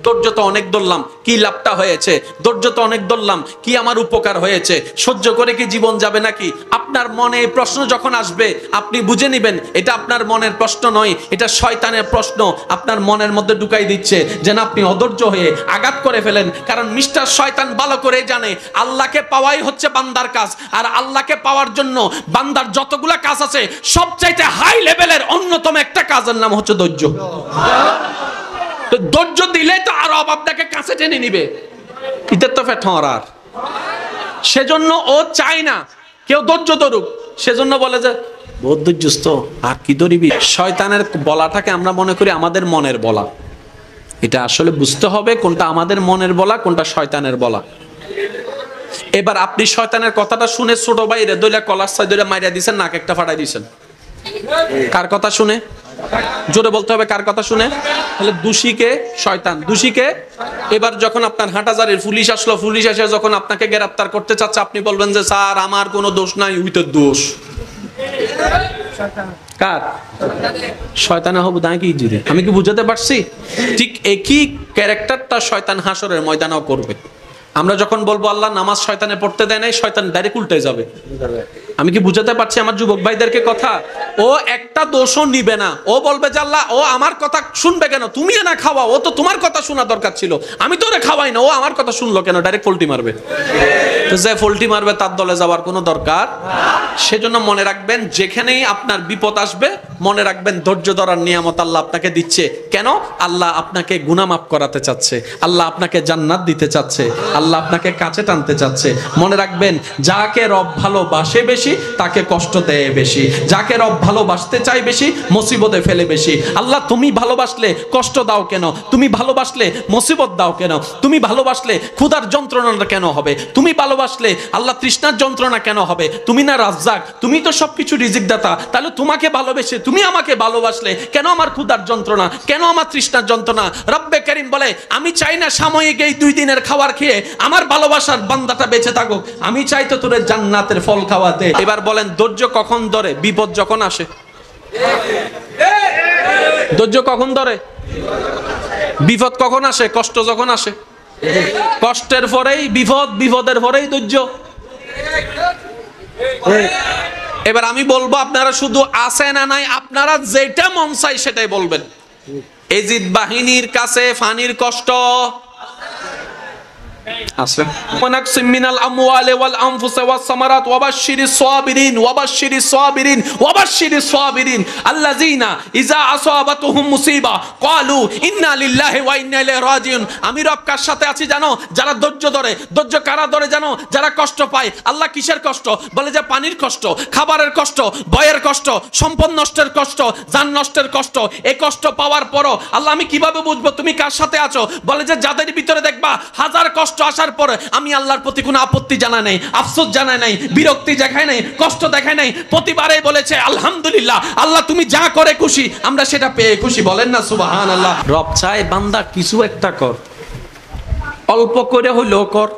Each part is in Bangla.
ধৈর্য তো অনেক ধরলাম, কি লাভটা হয়েছে? ধৈর্য তো অনেক ধরলাম, কি আমার উপকার হয়েছে? সহ্য করে কি জীবন যাবে নাকি? আপনার মনে প্রশ্ন যখন আসবে আপনি বুঝে নেবেন এটা আপনার মনের প্রশ্ন নয়, এটা শয়তানের প্রশ্ন আপনার মনের মধ্যে ঢুকাই দিচ্ছে, যেন আপনি অধৈর্য হয়ে আঘাত করে ফেলেন। কারণ মিস্টার শয়তান ভালো করে জানে আল্লাহকে পাওয়াই হচ্ছে বান্দার কাজ, আর আল্লাহকে পাওয়ার জন্য বান্দার যতগুলা কাজ আছে সবচাইতে হাই লেভেলের অন্যতম একটা কাজের নাম হচ্ছে ধৈর্য। তো ধৈর্য দিলে তো আর আপনাকে কাছে টেনে নিবে, ইতের তো ফেটরার। সেজন্য ও চায় না কেউ ধৈর্য ধরুক, সেজন্য বলে যে বহুত ধৈর্যস্ত, আর কি ধরিবি। শয়তানের বলাটাকে আমরা মনে করি আমাদের মনের বলা, এটা আসলে বুঝতে হবে কোনটা আমাদের মনের বলা, কোনটা শয়তানের বলা। এবার আপনি শয়তানের কথাটা শুনে ছোট ভাইরে দইলা কলার সাই দইলা মাইরা দিয়েছেন, নাক একটা ফাটাই দিয়েছেন। কার কথা শুনে? জোরে বলতে হবে, কার কথা শুনে? তাহলে দোষীকে শয়তান, দোষীকে। এবার যখন আপনার হাটাজারির পুলিশ আসলো, পুলিশ এসে যখন আপনাকে গ্রেফতার করতে চাচ্ছে, আপনি বলবেন যে স্যার আমার কোনো দোষ নাই, ওই তো দোষ কার? শয়তানে হবো দাঁড়িয়ে কি জিরে। আমি কি বুঝাতে পারছি? ঠিক একই ক্যারেক্টারটা শয়তান হাসরের ময়দানেও করবে। আমরা যখন বলবো আল্লাহ নামাজ শয়তানে পড়তে দেয় নাই, শয়তান ডাইরেক্ট উল্টে যাবে। আমি কি বুঝাতে পারছি আমার যুবক ভাইদেরকে কথা? ও একটা দোষও নিবে না, ও বলবে যে আল্লাহ ও আমার কথা শুনবে কেন? তুমি না খাওয়া, ও তো তোমার কথা শোনা দরকার ছিল, আমি তো ওরে খাওয়াই না, ও আমার কথা শুনলো কেন? ডাইরেক্ট পোল্টি মারবে। তো যে পোল্টি মারবে তার দলে যাওয়ার কোনো দরকার। সেজন্য মনে রাখবেন যেখানেই আপনার বিপদ আসবে মনে রাখবেন ধৈর্য ধরার নিয়ামত আল্লাহ আপনাকে দিচ্ছে। কেন? আল্লাহ আপনাকে গুনাহ মাফ করাতে চাচ্ছে, আল্লাহ আপনাকে জান্নাত দিতে চাচ্ছে, আল্লাহ আপনাকে কাছে টানতে চাচ্ছে। মনে রাখবেন যাকে রব ভালোবাসে বেশি তাকে কষ্ট দেয় বেশি, যাকে রব ভালোবাসতে চায় বেশি মুসিবতে ফেলে বেশি। আল্লাহ তুমি ভালোবাসলে কষ্ট দাও কেন? তুমি ভালোবাসলে মুসিবত দাও কেন? তুমি ভালোবাসলে ক্ষুধার যন্ত্রণাটা কেন হবে? তুমি ভালোবাসলে আল্লাহ তৃষ্ণার যন্ত্রণা কেন হবে? তুমি না রাজ্জাক, তুমি তো সবকিছু রিজিক দাতা, তাহলে তোমাকে ভালোবেসে তুমি আমাকে ভালোবাসলে কেন আমার ক্ষুধার যন্ত্রণা, কেন আমার তৃষ্ণার যন্ত্রণা? রব্বে কারীম বলে আমি চাই না সাময়িক এই 2 দিনের খাবার খেয়ে আমার ভালোবাসার বান্দাটা বেঁচে থাকুক, আমি চাই তো তোরে জান্নাতের ফল খাওয়াতে। এবার বলেন ধৈর্য কখন ধরে? বিপদ যখন আসে। ধৈর্য কখন ধরে? বিপদ কখন আসে? কষ্ট যখন আসে। কষ্টের পরেই বিপদ, বিপদের পরেই ধৈর্য। এবার আমি বলবো আপনারা শুধু আছে না নাই, আপনারা যেটা মন চাই সেটাই বলবেন। এজিদ বাহিনীর কাছে ফানির কষ্ট আছে। ওয়ানাকসিম মিনাল আমওয়ালি ওয়াল আনফুসি ওয়াস সামারাত ওয়াবাশশিরিস সাবিরিন ওয়াবাশশিরিস সাবিরিন ওয়াবাশশিরিস সাবিরিন আল্লাযিনা ইযা আসাবাতুহুম মুসিবা ক্বালু ইন্না লিল্লাহি ওয়া ইন্না ইলাইহি রাজিউন। আমি রব কার সাথে আছি জানো? যারা ধৈর্য ধরে। ধৈর্য কারা ধরে জানো? যারা কষ্ট পায়। আল্লাহ কিসের কষ্ট? বলে যে পানির কষ্ট, খাবারের কষ্ট, ভয়ের কষ্ট, সম্পদ নষ্টের কষ্ট, জান নষ্টের কষ্ট। এই কষ্ট পাওয়ার পরও আল্লাহ আমি কিভাবে বুঝবো তুমি কার সাথে আছো? বলে যে যাদের ভিতরে দেখবা হাজার কষ্ট আসার পরে আমি আল্লাহর প্রতি কোনো আপত্তি জানাই নাই, আফসোস জানাই নাই, বিরক্তি দেখাই নাই, কষ্ট দেখাই নাই, প্রতিবারেই বলেছে আলহামদুলিল্লাহ আল্লাহ তুমি যা করে খুশি, আমরা সেটা পেয়ে খুশি। বলেন না সুবহানাল্লাহ। রব চায় বান্দা কিছু একটা কর, অল্প করে হইলেও কর,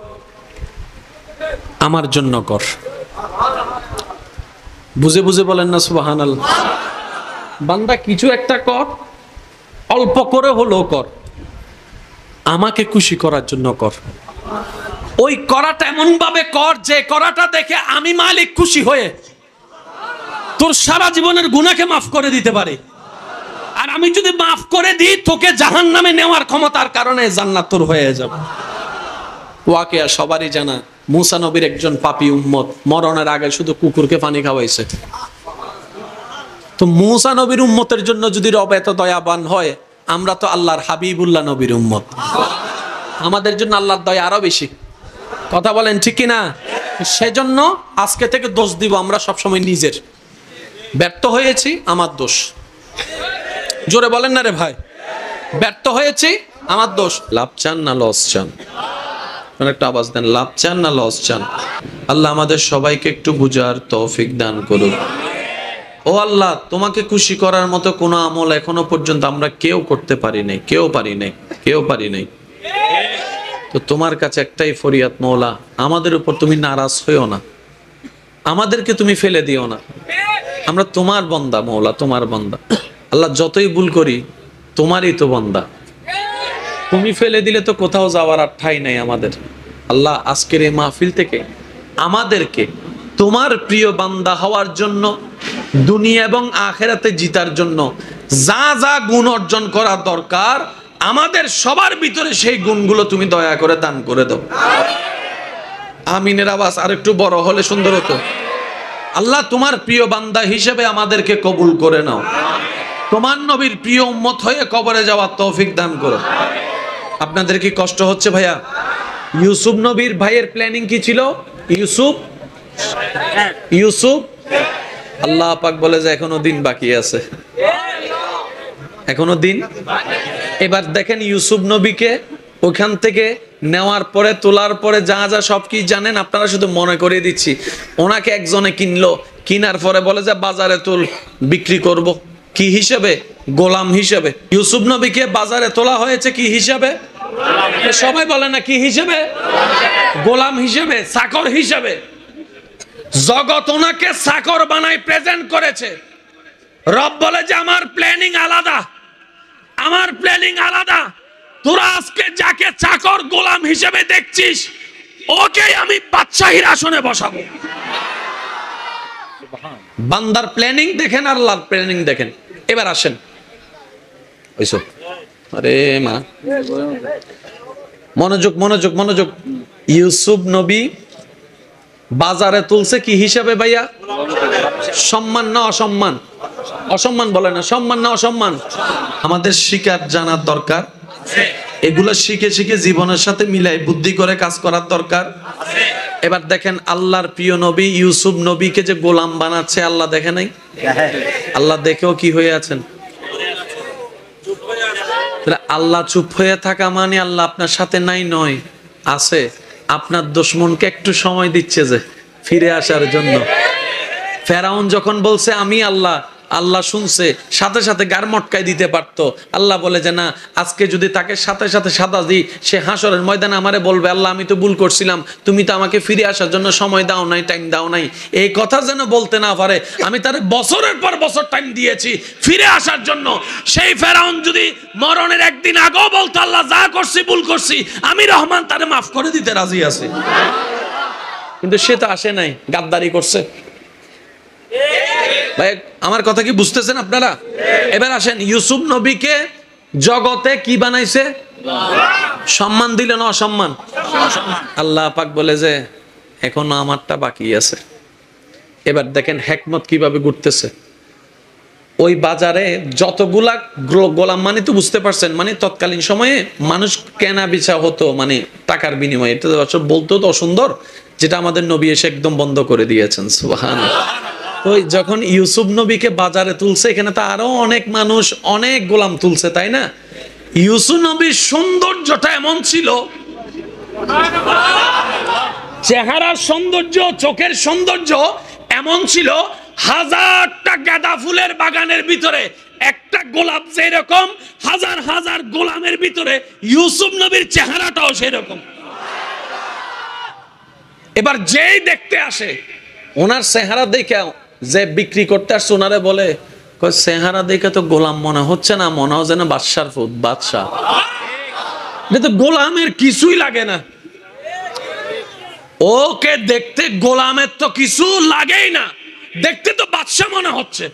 আমার জন্য কর। বুঝে বুঝে বলেন না সুবহানাল্লাহ। বান্দা কিছু একটা কর, অল্প করে হলেও কর, আমাকে খুশি করার জন্য কর। ওই করাটা এমন ভাবে কর যে করাটা দেখে আমি মালিক খুশি হয়ে তোর সারা জীবনের গুনাহকে মাফ করে দিতে পারে। আর আমি যদি মাফ করে দিই তোকে জাহান্নামে নেওয়ার ক্ষমতার কারণে জান্নাত তোর হয়ে যাবে। ওয়াকিয়া সবারই জানা, মুসা নবীর একজন পাপী উম্মত মরণের আগে শুধু কুকুরকে পানি খাওয়াইছে। তো মুসা নবীর উম্মতের জন্য যদি রব এত দয়াবান হয়, আমরা তো আল্লাহর হাবিবুল্লাহ নবীর উম্মত, আমাদের জন্য আল্লাহর দয়া আরো বেশি। কথা বলেন ঠিক কিনা? সেজন্য আজকে থেকে দোষ দিব আমরা সবসময় নিজের। ব্যর্থ হয়েছি আমার দোষ। জোরে বলেন না রে ভাই, ব্যর্থ হয়েছি আমার দোষ। লাভ চান না লস চান? একটা আওয়াজ দেন, লাভ চান না লস চান? আল্লাহ আমাদের সবাইকে একটু বুঝার তৌফিক দান করুন। ও আল্লাহ, তোমাকে খুশি করার মতো কোনো আমল এখনো পর্যন্ত আমরা কেউ করতে পারি নাই, কেউ পারি নাই। তো তোমার কাছে একটাই ফরিয়াদ, মওলা আমাদের উপর তুমি নারাজ হইও না, আমাদেরকে তুমি ফেলে দিও না। আমরা তোমার বান্দা মওলা, তোমার বান্দা। আল্লাহ যতই ভুল করি তোমারই তো বান্দা, তুমি ফেলে দিলে তো কোথাও যাওয়ার আর ঠাঁই নাই আমাদের। আল্লাহ আজকের এই মাহফিল থেকে আমাদেরকে তোমার প্রিয় বান্দা হওয়ার জন্য, দুনিয়া এবং আখেরাতে জিতার জন্য যা যা গুণ অর্জন করা দরকার আমাদের সবার ভিতরে সেই গুণগুলো তুমি দয়া করে দান করে দাও। আমিনের আওয়াজ আরেকটু বড় হলে সুন্দর হতো। আল্লাহ তোমার প্রিয় বান্দা হিসেবে আমাদেরকে কবুল করে নাও। তোমার নবীর প্রিয় উম্মত হয়ে কবরে যাওয়ার তৌফিক দান করো। আপনাদের কি কষ্ট হচ্ছে ভাইয়া? ইউসুফ নবীর ভাইয়ের প্ল্যানিং কি ছিল? ইউসুফ আল্লাহ পাক বলে যে এখনো দিন বাকি আছে, এখনো দিন। এবার দেখেন ইউসুফ নবীকে ওখান থেকে নেওয়ার পরে, তোলার পরে যা যা সব কি জানেন আপনারা, শুধু মনে করিয়ে দিচ্ছি। ওনাকে একজনে কিনলো, কিনার পরে বলে যে বাজারে তুল, বিক্রি করব। কি হিসেবে? গোলাম হিসেবে। ইউসুফ নবীকে বাজারে তোলা হয়েছে কি হিসাবে? সবাই বলে না কি হিসেবে? গোলাম হিসেবে, চাকর হিসেবে। জগৎ ওনাকে চাকর বানাই প্রেজেন্ট করেছে। রব বলে যে আমার প্ল্যানিং আলাদা, আমার প্ল্যানিং আলাদা। তোরা আজকে যাকে চাকর গোলাম হিসেবে দেখছিস, ওকে আমি বাদশাহীর আসনে বসাবো। বান্দার প্ল্যানিং দেখেন, আল্লাহর প্ল্যানিং দেখেন। এবার আসেন, ওইসব আরে মা, মনোযোগ মনোযোগ মনোযোগ। ইউসুফ নবী বাজারে তুলছে কি হিসাবে ভাইয়া? সম্মান না অসম্মান? অসম্মান বলে না, সম্মান না অসম্মান? আমাদের শিকার জানার দরকার, এগুলো শিখে শিখে জীবনের সাথে মিলাই বুদ্ধি করে কাজ করার দরকার। এবার দেখেন আল্লাহর প্রিয় নবী ইউসুফ নবীকে যে গোলাম বানাচ্ছে, আল্লাহ দেখে নাই? আল্লাহ দেখেও কি হয়ে আছেন? আল্লাহ চুপ হয়ে থাকা মানে আল্লাহ আপনার সাথে নাই নয়, আছে। আপনার দুশমনকে একটু সময় দিচ্ছে যে ফিরে আসার জন্য। ফেরাউন যখন বলছে আমি আল্লাহ, আল্লাহ শুনছে, সাথে সাথে গার মটকায় দিতে পারতো। আল্লাহ বলে যে না, আজকে যদি তাকে সাথে সাথে সাদা দিই, সে হাসরের ময়দানে আমারে বলবে আল্লাহ আমি তো ভুল করছিলাম, তুমি তো আমাকে ফিরে আসার জন্য সময় দাও নাই, টাইম দাও নাই। এই কথা যেন বলতে না পারে, আমি তার বছরের পর বছর টাইম দিয়েছি ফিরে আসার জন্য। সেই ফেরাউন যদি মরণের একদিন আগেও বলতো আল্লাহ যা করছি ভুল করছি, আমি রহমান তারে মাফ করে দিতে রাজি আছি। কিন্তু সে তো আসে নাই, গাদ্দারি করছে। ভাই আমার কথা কি বুঝতেছেন আপনারা? এবার আসেন, ইউসুফ নবীকে জগতে কি বানাইছে? সম্মান দিল না অসম্মান? আল্লাহ পাক বলে যে এখনো আমারটা বাকি আছে। এবার দেখেন হেকমত কিভাবে ঘুরতেছে। ওই বাজারে যতগুলা গোলাম, মানে তো বুঝতে পারছেন, মানে তৎকালীন সময়ে মানুষ কেনা বেচা হতো মানে টাকার বিনিময়ে। এটা বলতেও তো অসুন্দর, যেটা আমাদের নবী এসে একদম বন্ধ করে দিয়েছেন। সুবহানাল্লাহ। ওই যখন ইউসুফ নবীকে বাজারে তুলছে, এখানে তো আরো অনেক মানুষ অনেক গোলাম তুলছে, তাই না? ইউসুফ নবীর সৌন্দর্যটা এমন ছিল, চেহারার সৌন্দর্য, চোখের সৌন্দর্য এমন ছিল, হাজারটা গাঁদা ফুলের বাগানের ভিতরে একটা গোলাপ যেরকম, হাজার হাজার গোলামের ভিতরে ইউসুফ নবীর চেহারাটাও সেরকম। এবার যেই দেখতে আসে, ওনার চেহারা দেখে যে বিক্রি করতে আসছে ওনারে বলে, চেহারা দেখে তো গোলাম মনে হচ্ছে না, মনে হয় যেন বাদশার ফুট, বাদশাহ। তো গোলামের কিছুই লাগে না, ওকে দেখতে গোলামের তো কিছু লাগেই না, দেখতে তো বাদশাহ মনে হচ্ছে।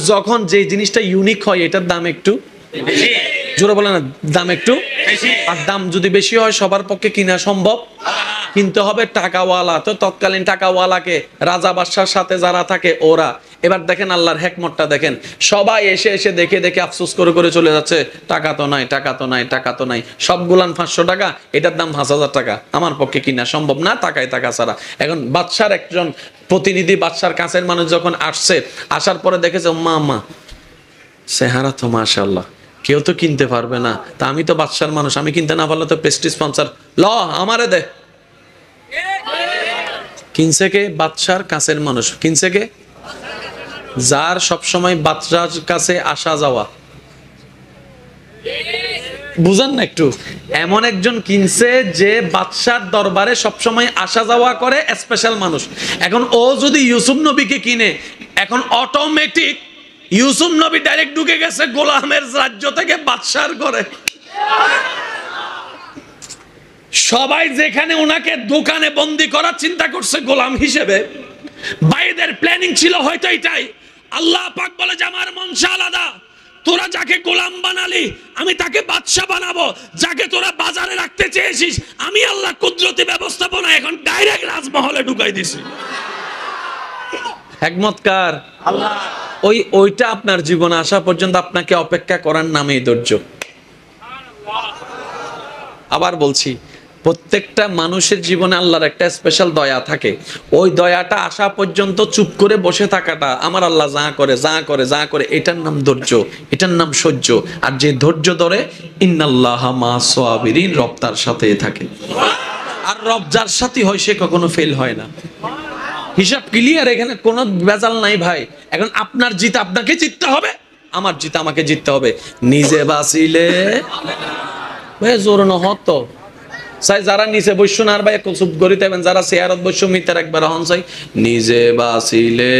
যখন যে জিনিসটা ইউনিক হয়, এটার দাম একটু জোরে বলে না, দাম একটু। আর দাম যদি বেশি হয় সবার পক্ষে কিনা সম্ভব, কিনতে হবে টাকাওয়ালা। তো তৎকালীন টাকাওয়ালাকে, রাজা বাদশার সাথে যারা থাকে ওরা। এবার দেখেন আল্লাহর হেকমতটা দেখেন, সবাই এসে এসে দেখে দেখে আফসোস করে করে চলে যাচ্ছে, টাকা তো নাই, টাকা তো নাই, টাকা তো নাই। সব গুলান 500 টাকা, এটার দাম 5000 টাকা, আমার পক্ষে কিনা সম্ভব না, টাকায় টাকা ছাড়া। এখন বাদশার একজন প্রতিনিধি, বাদশার কাছের মানুষ যখন আসছে, আসার পরে দেখেছে মা চেহারা তো মাশাআল্লাহ, কেউ তো কিনতে পারবে না, তা আমি তো বাদশার মানুষ, আমি কিনতে না পারলে তো প্রেস্টিজ স্পন্সর, ল আমারে দে। কিনছে কে? বাদশার কাছের মানুষ। কিনছে কে? যার সবসময় বাদশার কাছে আসা যাওয়া। বুঝেন না একটু? এমন একজন কিনছে যে বাদশার দরবারে সবসময় আসা যাওয়া করে, স্পেশাল মানুষ। এখন ও যদি ইউসুফ নবীকে কিনে, এখন অটোমেটিক ইউসুফ নবী ডাইরেক্ট ঢুকে গেছে গোলামের রাজ্য থেকে বাদশার ঘরে। সবাই যেখানে ওনাকে দোকানে বন্দি করার চিন্তা করছে গোলাম হিসেবে, ভাইদের প্ল্যানিং ছিল হয়তো এটাই। আল্লাহ পাক বলে যে আমার মনসা আলাদা, তোরা যাকে গোলাম বানালি আমি তাকে বাদশা বানাবো, যাকে তোরা বাজারে রাখতে চেয়েছিস আমি আল্লাহ কুদরতি ব্যবস্থাপনা এখন ডাইরেক্ট রাজমহলে ঢুকাই দিছি। হিকমত কার? আল্লাহ। ওইটা আপনার জীবনে আসা পর্যন্ত আপনাকে অপেক্ষা করার নামই ধৈর্য। আবার বলছি, প্রত্যেকটা মানুষের জীবনে আল্লাহর একটা স্পেশাল দয়া থাকে। ওই দয়াটা আসা পর্যন্ত চুপ করে বসে থাকাটা, আমার আল্লাহ যা করে যা করে যা করে, এটার নাম ধৈর্য, এটার নাম সহ্য। আর যে ধৈর্য ধরে, ইন্নাল্লাহা মা'আস সাবিরিন, রব তার সাথেই থাকে। আর রব যার সাথে হয় সে কখনো ফেল হয় না। হিসাব ক্লিয়ার, এখানে কোনো ভেজাল নাই ভাই। এখন আপনার জিত আপনাকে জিততে হবে, আমার জিত আমাকে জিততে হবে। নিজে বাঁচিলে ভাই জোর নহত চাই, যারা নিচে বসছো না আর ভাই চুপ করি থাকবেন, যারা চেয়ারত বসছো মিটার একবার হন চাই। নিজে বাঁচিলে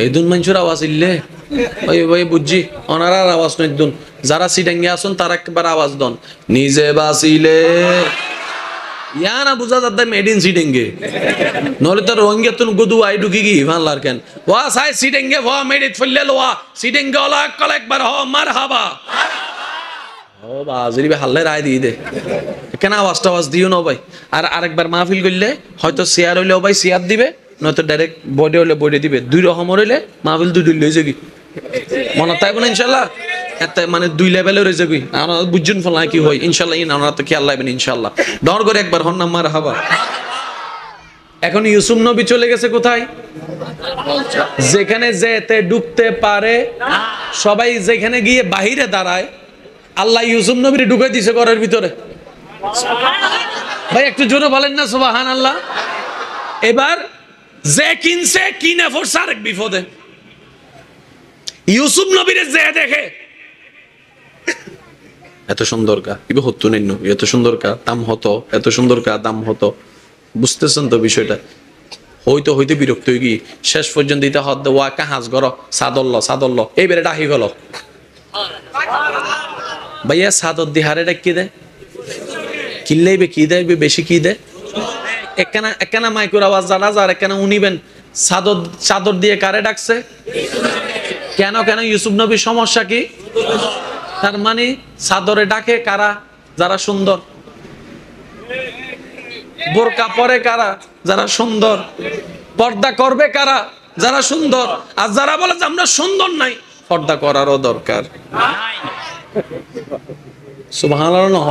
এই দুন মানুষের আওয়াজ ইল্লে ওই ওই বুঝছি, ওনারা আওয়াজ নয় দুন। যারা সিটাঙ্গে আসুন তারা একবার আওয়াজ দন, নিজে বাঁচিলে। ইয়া না বুঝা যাতে মেড ইন সিটেঙ্গে, নলে তো রোহিঙ্গা তুন গুদু আই ঢুকি গি ভানলার কেন ওয়া সাই সিটেঙ্গে ওয়া মেড ইট ফলে লোয়া সিটেঙ্গে ওলা কল একবার হ মারহাবা। ও বাজরি হাল্লে রায় দিয়ে দে, কেন আওয়াজটা আওয়াজ দিও না ভাই। আর আরেকবার মাহফিল করলে হয়তো চেয়ার হইলেও ভাই চেয়ার দিবে, নয়তো ডাইরেক্ট বডি হইলে বডি দিবে। দুই রকম হইলে মাহফিল দুই লই যাবি, মনে থাকবে না ইনশাল্লাহ। এতে মানে দুই লেভেলে রয়ে যাবি, বুঝুন ফল কি হয় ইনশাল্লাহ। ওনারা তো খেয়াল লাগবেন ইনশাল্লাহ। ডর করে একবার হন না মারহাবা। এখন ইউসুফ নবী চলে গেছে কোথায়? যেখানে যেতে ঢুকতে পারে সবাই, যেখানে গিয়ে বাহিরে দাঁড়ায়, আল্লাহ ইউসুফ নবীর ঢুকে দিছে ঘরের ভিতরে। ভাই একটু জোরে বলেন না সুবহানাল্লাহ। এবার যে কিনছে কিনে পড়ছে আরেক বিপদে। ইউসুফ নবীর যে দেখে এত সুন্দর কা ইবে হতো নিন্ন, এত সুন্দর কা দাম হতো, এত সুন্দর কা দাম হতো। বুঝতেছেন তো বিষয়টা? হইতে হইতে বিরক্ত হয়ে গিয়ে শেষ পর্যন্ত দিতে হদ ওয়া কাহাজ গর সাদল্ল সাদল্ল এইবারে ডাহি গেল। ভাইয়া সাদর দিহারে ডাকি দেয়, কিনলেইবে কি দেয়, বেশি কি দেয়। একখানা একখানা মাইকুর আওয়াজ জানা যার একখানা উনিবেন চাদর, চাদর দিয়ে কারে ডাকছে? কেন কেন ইউসুফ নবীর সমস্যা কি? তার মানে চাদরে ডাকে কারা? যারা সুন্দর। বোরকা পরে কারা? যারা সুন্দর। পর্দা করবে কারা? যারা সুন্দর। আর যারা বলে যে আমরা সুন্দর নাই, পর্দা করারও দরকার। সুবহানাল্লাহ।